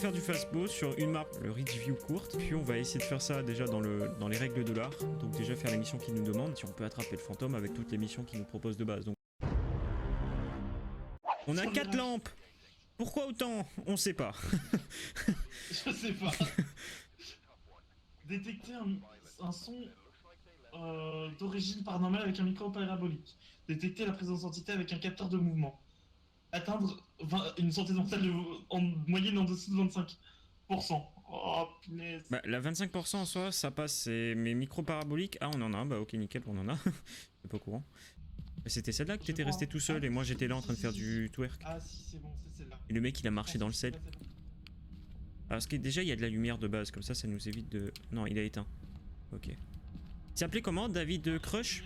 faire du fastball sur une map, le Ridge View courte. Puis on va essayer de faire ça déjà dans les règles de l'art. Donc déjà faire les missions qu'ils nous demandent. Si on peut attraper le fantôme avec toutes les missions qu'ils nous proposent de base. Donc on a 4 lampes. Pourquoi autant? On sait pas. Je sais pas. Détecter un son d'origine paranormale avec un micro parabolique. Détecter la présence d'entité avec un capteur de mouvement. Atteindre une santé mentale en moyenne en dessous de 25%. Oh punaise. Bah, la 25% en soi, ça passe. C'est mes micro paraboliques. Ah, on en a un. Bah, ok, nickel, on en a. C'est pas au courant. C'était celle-là que t'étais resté tout seul et moi j'étais là en train de faire du twerk. Ah si, c'est bon, c'est celle-là. Et le mec il a marché dans le sel. Alors parce que déjà il y a de la lumière de base, comme ça nous évite de... Non, il a éteint. Ok. Il s'appelait comment? David Crush?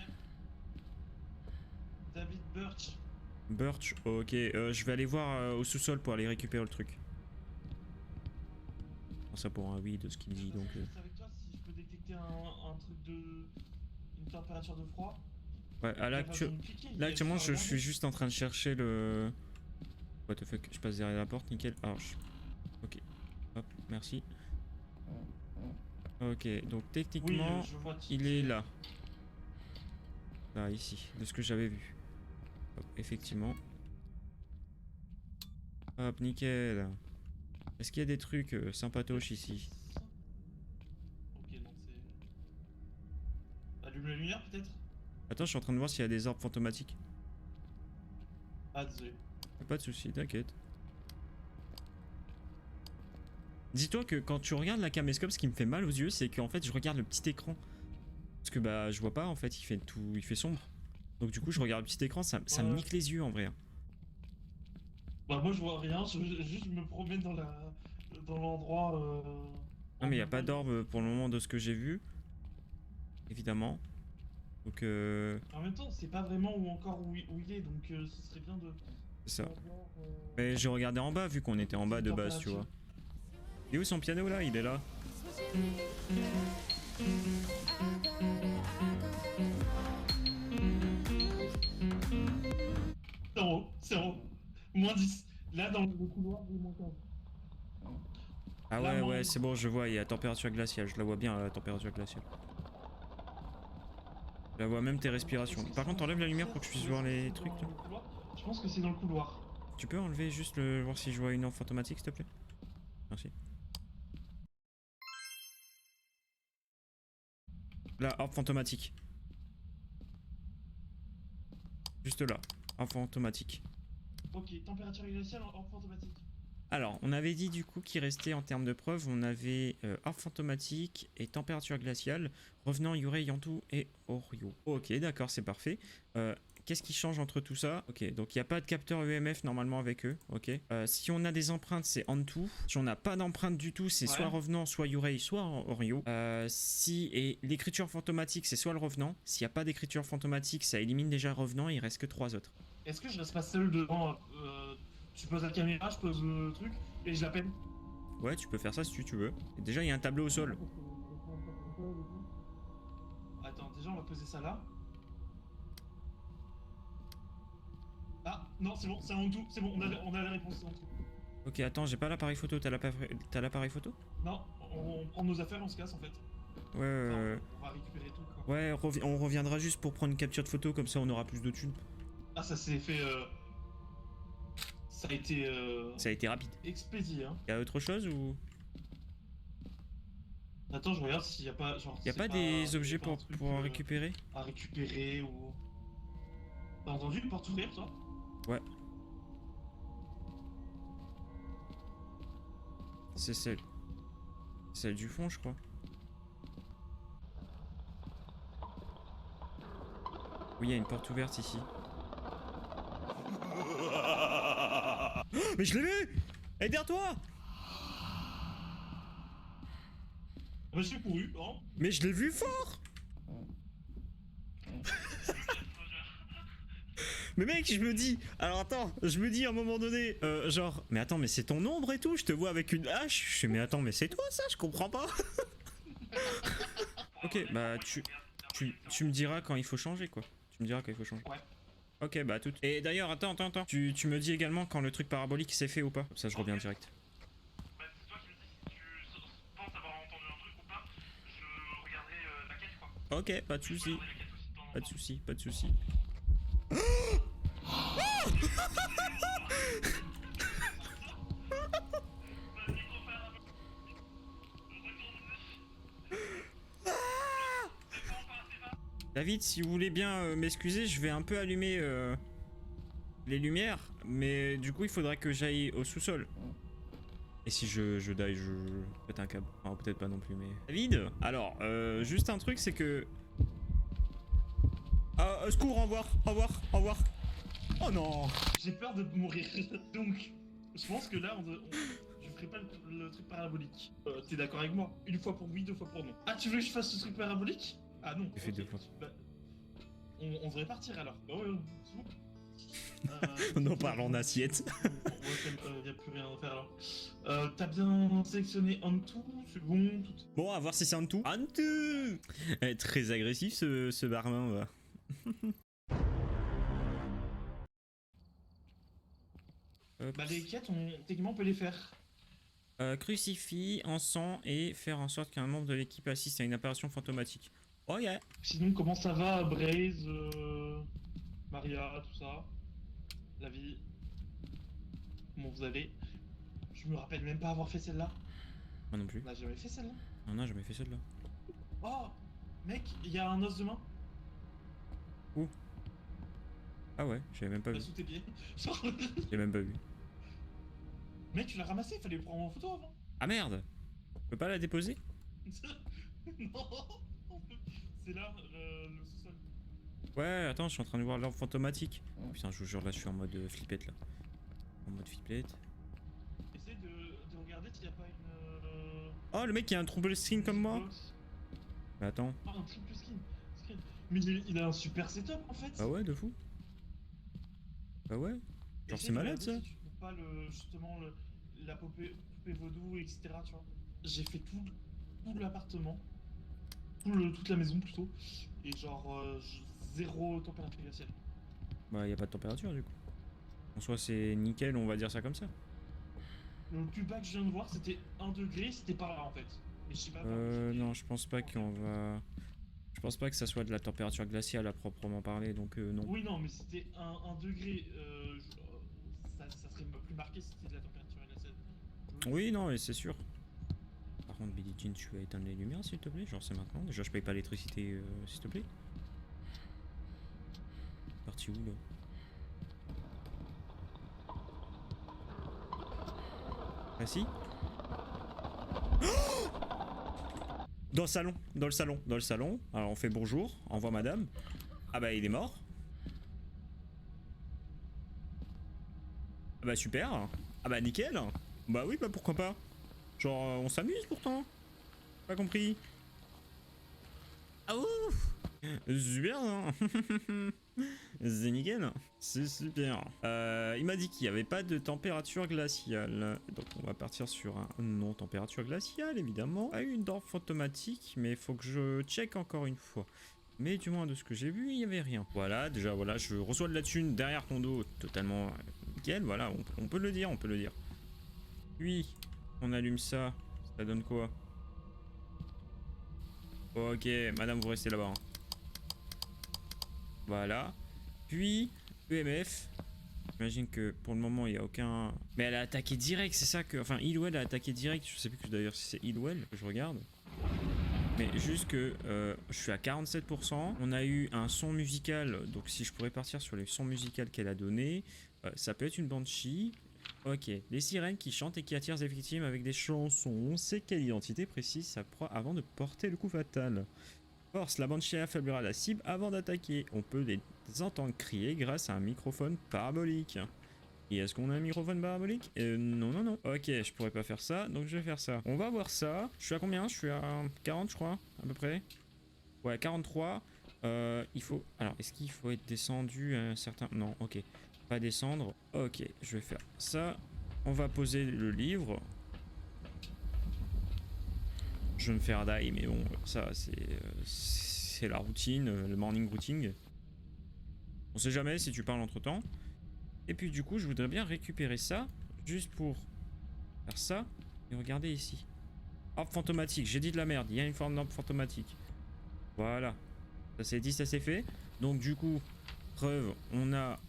David Birch. Birch, ok. Je vais aller voir au sous-sol pour aller récupérer le truc. Ça pour un oui de ce qu'il dit donc... Je avec toi si je peux détecter un truc de... une température de froid. Ouais, là actuellement je suis juste en train de chercher le... What the fuck, je passe derrière la porte, nickel. Alors, ok, hop, merci. Ok, donc techniquement, oui, il est là. Là, ici, de ce que j'avais vu. Hop, effectivement. Hop, nickel. Est-ce qu'il y a des trucs sympatoches ici? Ok, non, c'est... Allume la lumière peut-être? Attends, je suis en train de voir s'il y a des orbes fantomatiques. Ah, désolé. Pas de soucis, t'inquiète. Dis-toi que quand tu regardes la caméscope, ce qui me fait mal aux yeux, c'est qu'en fait je regarde le petit écran. Parce que bah je vois pas en fait, il fait sombre. Donc du coup je regarde le petit écran, ça me nique les yeux en vrai. Bah moi je vois rien, je me promène dans l'endroit... Non mais y a pas d'orbe pour le moment de ce que j'ai vu. Évidemment. Donc En même temps, c'est pas vraiment où il est, donc ce serait bien de... C'est ça. Mais j'ai regardé en bas vu qu'on était en bas de base, tu vois. Et où son piano là? Il est là. Zéro. Moins 10. Là dans le couloir, j'ai moins 15. Ah ouais, ouais, c'est bon, je vois, il y a température glaciale. Je la vois bien, la température glaciale. Je la vois même tes respirations. Par contre, enlève la lumière pour que je puisse voir les trucs là. Je pense que c'est dans le couloir. Tu peux enlever juste voir si je vois une orbe fantomatique, s'il te plaît? Merci. Là, orbe fantomatique. Juste là, orbe fantomatique. Ok, température glaciale, orbe fantomatique. Alors, on avait dit du coup qu'il restait en termes de preuves, on avait orbe fantomatique et température glaciale, revenant Yurei, Yantu et Oryo. Ok, d'accord, c'est parfait. Qu'est-ce qui change entre tout ça? Ok, donc il n'y a pas de capteur EMF normalement avec eux. Ok. Si on a des empreintes, c'est Antu. Si on n'a pas d'empreinte du tout, c'est soit Revenant, soit Yurei, soit Oryo. Et l'écriture fantomatique, c'est soit le Revenant. S'il n'y a pas d'écriture fantomatique, ça élimine déjà Revenant, il reste que 3 autres. Est-ce que je reste pas seul devant tu poses la caméra, je pose le truc et je l'appelle? Ouais, tu peux faire ça si tu veux. Et déjà, il y a un tableau au sol. Attends, déjà on va poser ça là. Ah, non, c'est bon, c'est en tout, c'est bon, on a la réponse en tout. Ok, attends, j'ai pas l'appareil photo, t'as l'appareil photo? Non, on prend nos affaires, on se casse en fait. Ouais, enfin, on va récupérer tout quoi. Ouais, on reviendra juste pour prendre une capture de photo, comme ça on aura plus de thunes. Ah, ça s'est fait... Ça a été rapide. Expédié, hein. Y'a autre chose ou... Attends, je regarde s'il y a pas... Genre, y'a pas des objets pour récupérer? À récupérer ou... T'as entendu une porte ouvrir, toi? Ouais. C'est celle du fond, je crois. Oui, il y a une porte ouverte ici. Mais je l'ai vu! Elle est derrière toi! Je suis couru, hein. Mais je l'ai vu fort! Mais mec, je me dis... Alors attends, je me dis à un moment donné, genre... Mais attends, mais c'est ton ombre et tout, je te vois avec une hache. Je fais, mais attends, mais c'est toi ça, je comprends pas. Ok, bah tu me diras quand il faut changer, quoi. Tu me diras quand il faut changer. Ouais. Ok, bah tout. Et d'ailleurs, attends. Tu me dis également quand le truc parabolique s'est fait ou pas. Comme ça, je reviens direct. Ok, pas de souci. Pas de souci, pas de souci. David, si vous voulez bien m'excuser, je vais un peu allumer les lumières, mais du coup il faudra que j'aille au sous-sol. Et si je die, je pète un câble. Enfin, peut-être pas non plus, mais... David, alors, juste un truc, c'est que... secours, au revoir, au revoir, au revoir. Oh non. J'ai peur de mourir. Donc, je pense que là, je ferai pas le truc parabolique. T'es d'accord avec moi? Une fois pour oui, deux fois pour non. Ah, tu veux que je fasse ce truc parabolique? Ah non. J'ai fait ok. deux fois. Bah, on devrait partir alors. Bah ouais, c'est bon. Non, parlons d'assiette. Ouais, y a plus rien à faire alors. T'as bien sélectionné Antu, c'est bon, tout. Bon, à voir si c'est un tout. Un tout. Très agressif ce barman, va. Bah les quêtes, techniquement on peut les faire. Crucifix, encens et faire en sorte qu'un membre de l'équipe assiste à une apparition fantomatique. Oh yeah. Sinon, comment ça va, Braze, Maria, tout ça? La vie? Comment vous allez? Je me rappelle même pas avoir fait celle-là. Moi non plus. On a jamais fait celle-là. Non, non, j'ai jamais fait celle-là. Oh! Mec, il y a un os de main. Où? Ah ouais, j'avais même pas Bah, vu. sous tes pieds. J'ai même pas vu. Mec, tu l'as ramassé, il fallait le prendre en photo avant. Ah merde. Je peux pas la déposer? Non! C'est là, le sous-sol. Ouais, attends, je suis en train de voir l'orbe fantomatique. Oh, putain, je vous jure, là, je suis en mode flippette, là. En mode flippette. Essaye de regarder s'il n'y a pas une. Oh, le mec qui a un trouble screen comme moi. box. Bah attends. Ah, un triple skin. Mais il a un super setup en fait. Bah ouais, de fou. Bah ouais. Genre, Essaye c'est de malade, regarder ça. si tu trouves pas justement la poupée vaudou, etc. Tu vois. J'ai fait tout l'appartement, toute la maison plutôt, et genre zéro température glaciale. Bah, y a pas de température, du coup. En soi, c'est nickel, on va dire ça comme ça. Le plus bas que je viens de voir, c'était 1 degré, c'était par là en fait. Mais je sais pas. Non, je pense pas qu'on va... Je pense pas que ça soit de la température glaciale à proprement parler, donc non. Oui, non, mais c'était 1 degré. Ça serait plus marqué si c'était de la température glaciale. Oui, non, mais c'est sûr. Par contre, Billie Jean, tu vas éteindre les lumières, s'il te plaît? Genre, c'est maintenant. Déjà, je paye pas l'électricité, s'il te plaît. Parti où, là? Ah si. Dans le salon, dans le salon, dans le salon. Alors on fait bonjour, au revoir madame. Ah bah il est mort. Ah bah super. Ah bah nickel. Bah oui, bah pourquoi pas. Genre on s'amuse pourtant. Pas compris. Ah ouf. Super hein. C'est nickel. C'est super. Il m'a dit qu'il n'y avait pas de température glaciale. Donc on va partir sur un non température glaciale évidemment. Ah, une dent fantomatique, mais il faut que je check encore une fois. Mais du moins de ce que j'ai vu, il n'y avait rien. Voilà, déjà voilà, je reçois de la thune derrière ton dos, totalement nickel. Voilà, on peut le dire, on peut le dire. Puis, on allume ça. Ça donne quoi? Ok, madame, vous restez là-bas. Hein. Voilà. Puis, EMF. J'imagine que pour le moment, il n'y a aucun... Mais elle a attaqué direct, c'est ça que... Enfin, Healwell a attaqué direct. Je sais plus d'ailleurs si c'est Healwell que je regarde. Mais juste que je suis à 47%. On a eu un son musical. Donc si je pourrais partir sur les sons musicaux qu'elle a donné, ça peut être une banshee. Ok, les sirènes qui chantent et qui attirent des victimes avec des chansons. On sait quelle identité précise sa proie avant de porter le coup fatal. Force, la banshee affaiblira la cible avant d'attaquer. On peut les entendre crier grâce à un microphone parabolique. Et est-ce qu'on a un microphone parabolique? Non, non, non. Ok, je pourrais pas faire ça, donc je vais faire ça. On va voir ça. Je suis à combien? Je suis à 40, je crois, à peu près. Ouais, 43. Il faut... Alors, est-ce qu'il faut être descendu à un certain... Non, ok. Pas descendre. Ok, je vais faire ça. On va poser le livre. Je vais me faire die, mais bon, ça, c'est la routine, le morning routine. On sait jamais si tu parles entre-temps. Et puis du coup, je voudrais bien récupérer ça, juste pour faire ça. Et regardez ici. Orbe fantomatique, j'ai dit de la merde, il y a une forme d'orbe fantomatique. Voilà, Ça c'est dit, ça c'est fait. Donc du coup, preuve, on a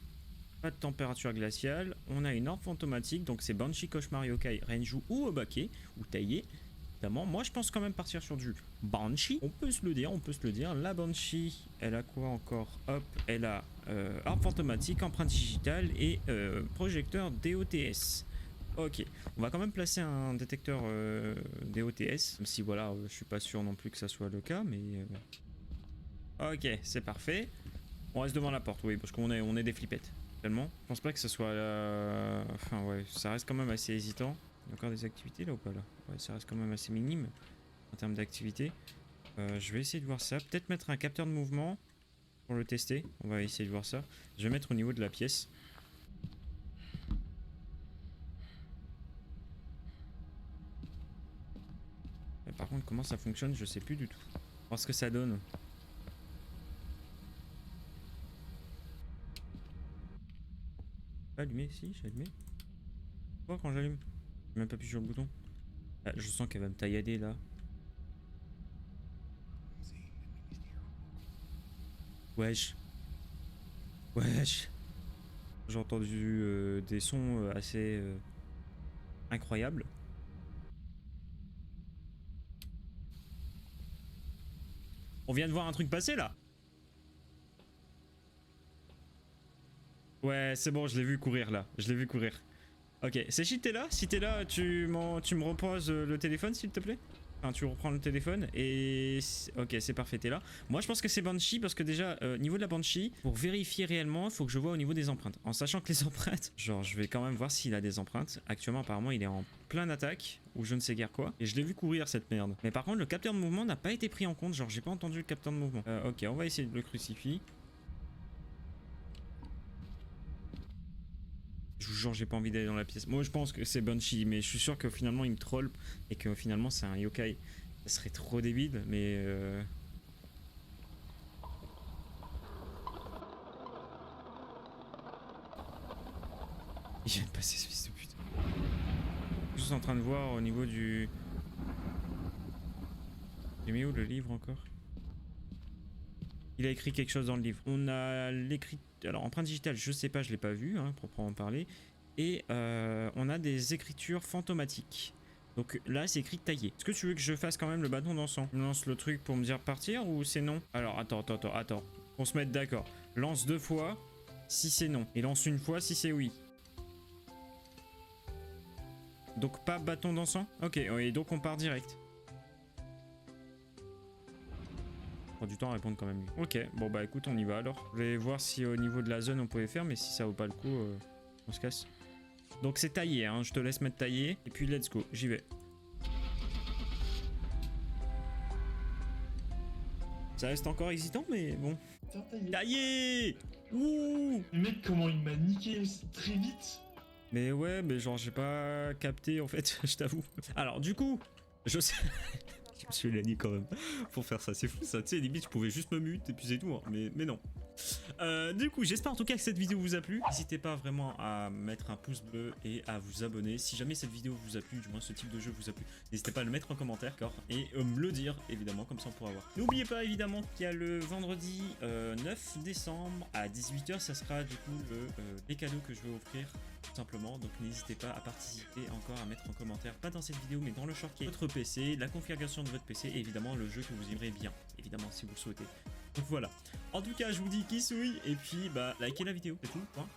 pas de température glaciale, on a une orbe fantomatique, donc c'est Banshee, Cauchemar, Yokai, Renju ou Obake, ou Taillé. Évidemment, moi je pense quand même partir sur du Banshee. On peut se le dire, on peut se le dire. La Banshee, elle a quoi encore? Hop, elle a orbe fantomatique, empreinte digitale et projecteur DOTS. Ok, on va quand même placer un détecteur DOTS, même si voilà, je suis pas sûr non plus que ça soit le cas, mais... Ok, c'est parfait. On reste devant la porte, oui, parce on est des flippettes. Tellement. Je pense pas que ce soit... Enfin ouais, ça reste quand même assez hésitant. Il y a encore des activités là ou pas là? Ouais, ça reste quand même assez minime en termes d'activité. Je vais essayer de voir ça. Peut-être mettre un capteur de mouvement pour le tester. On va essayer de voir ça. Je vais mettre au niveau de la pièce. Par contre, comment ça fonctionne, je sais plus du tout. Voir ce que ça donne. Allumé, si, j'ai allumé. Pourquoi quand j'allume? J'ai même pas appuyé sur le bouton. Ah, je sens qu'elle va me taillader là. Wesh. Wesh. J'ai entendu des sons assez incroyables. On vient de voir un truc passer là. Ouais, c'est bon, je l'ai vu courir là. Je l'ai vu courir. Ok, c'est si t'es là. Si t'es là, tu me reposes le téléphone s'il te plaît. Enfin, tu reprends le téléphone et... Ok, c'est parfait, t'es là. Moi, je pense que c'est Banshee parce que déjà, niveau de la Banshee, pour vérifier réellement, il faut que je vois au niveau des empreintes. En sachant que les empreintes... Genre, je vais quand même voir s'il a des empreintes. Actuellement, apparemment, il est en plein attaque ou je ne sais guère quoi. Et je l'ai vu courir, cette merde. Mais par contre, le capteur de mouvement n'a pas été pris en compte. Genre, j'ai pas entendu le capteur de mouvement. Ok, on va essayer de le crucifier. Je vous jure, j'ai pas envie d'aller dans la pièce. Moi, je pense que c'est Banshee, mais je suis sûr que finalement, il me troll et que finalement, c'est un yokai. Ça serait trop débile, mais... Il vient de passer ce fils de pute. Je suis en train de voir au niveau du... J'ai mis où le livre encore? Il a écrit quelque chose dans le livre. On a l'écrit... Alors, empreinte digitale, je sais pas, je l'ai pas vu, hein, proprement parler. Et on a des écritures fantomatiques. Donc là, c'est écrit taillé. Est-ce que tu veux que je fasse quand même le bâton d'encens? Je lance le truc pour me dire partir ou c'est non? Alors, attends. On se mette d'accord. Lance 2 fois si c'est non. Et lance une fois si c'est oui. Donc pas bâton d'encens? Ok, et donc on part direct. Prend du temps à répondre quand même lui. Ok, bon bah écoute, on y va alors. Je vais voir si au niveau de la zone on pouvait faire, mais si ça vaut pas le coup, on se casse. Donc c'est taillé, hein, je te laisse mettre taillé. Et puis let's go, j'y vais. Ça reste encore hésitant, mais bon. Taillé. Ouh. Le mec, comment il m'a niqué très vite. Mais ouais, mais genre j'ai pas capté en fait, je t'avoue. Alors du coup, je sais... Je me suis lagné quand même pour faire ça, c'est fou ça, tu sais, limite je pouvais juste me mute et puis c'est tout, hein. Mais non. Du coup, j'espère en tout cas que cette vidéo vous a plu. N'hésitez pas vraiment à mettre un pouce bleu et à vous abonner. Si jamais cette vidéo vous a plu, du moins ce type de jeu vous a plu, n'hésitez pas à le mettre en commentaire, d'accord, et me le dire, évidemment, comme ça on pourra voir. N'oubliez pas, évidemment, qu'il y a le vendredi 9 décembre à 18 h, ça sera du coup les cadeaux que je vais offrir, tout simplement. Donc n'hésitez pas à participer encore, à mettre en commentaire, pas dans cette vidéo, mais dans le short qui est votre PC, la configuration de votre PC et évidemment le jeu que vous aimerez bien, évidemment, si vous le souhaitez. Donc voilà. En tout cas, je vous dis qui souille et puis bah likez la vidéo, c'est tout, point.